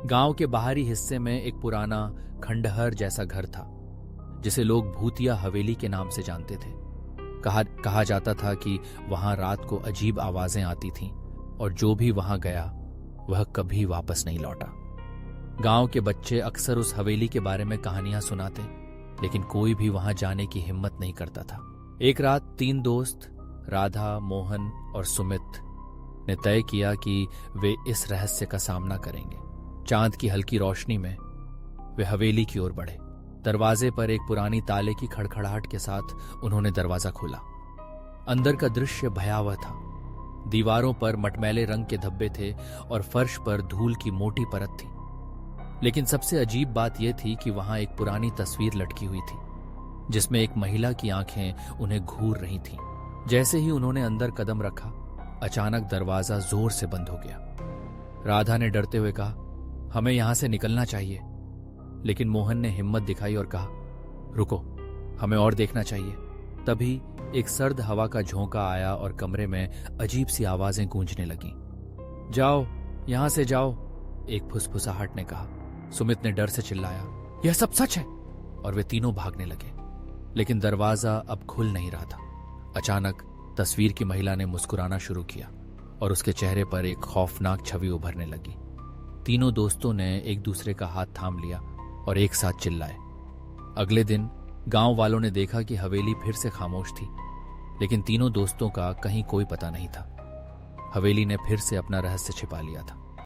गांव के बाहरी हिस्से में एक पुराना खंडहर जैसा घर था, जिसे लोग भूतिया हवेली के नाम से जानते थे। कहा जाता था कि वहां रात को अजीब आवाजें आती थीं और जो भी वहां गया वह कभी वापस नहीं लौटा। गांव के बच्चे अक्सर उस हवेली के बारे में कहानियां सुनाते, लेकिन कोई भी वहां जाने की हिम्मत नहीं करता था। एक रात 3 दोस्त राधा, मोहन और सुमित ने तय किया कि वे इस रहस्य का सामना करेंगे। चांद की हल्की रोशनी में वे हवेली की ओर बढ़े। दरवाजे पर एक पुरानी ताले की खड़खड़ाहट के साथ उन्होंने दरवाजा खोला। अंदर का दृश्य भयावह था। दीवारों पर मटमैले रंग के धब्बे थे और फर्श पर धूल की मोटी परत थी। लेकिन सबसे अजीब बात यह थी कि वहां एक पुरानी तस्वीर लटकी हुई थी, जिसमें एक महिला की आंखें उन्हें घूर रही थीं। जैसे ही उन्होंने अंदर कदम रखा, अचानक दरवाजा जोर से बंद हो गया। राधा ने डरते हुए कहा, हमें यहां से निकलना चाहिए। लेकिन मोहन ने हिम्मत दिखाई और कहा, रुको, हमें और देखना चाहिए। तभी एक सर्द हवा का झोंका आया और कमरे में अजीब सी आवाजें गूंजने लगीं। जाओ, यहां से जाओ, एक फुसफुसाहट ने कहा। सुमित ने डर से चिल्लाया, यह सब सच है, और वे तीनों भागने लगे। लेकिन दरवाजा अब खुल नहीं रहा था। अचानक तस्वीर की महिला ने मुस्कुराना शुरू किया और उसके चेहरे पर एक खौफनाक छवि उभरने लगी। तीनों दोस्तों ने एक दूसरे का हाथ थाम लिया और एक साथ चिल्लाए। अगले दिन गांव वालों ने देखा कि हवेली फिर से खामोश थी, लेकिन तीनों दोस्तों का कहीं कोई पता नहीं था। हवेली ने फिर से अपना रहस्य छिपा लिया था।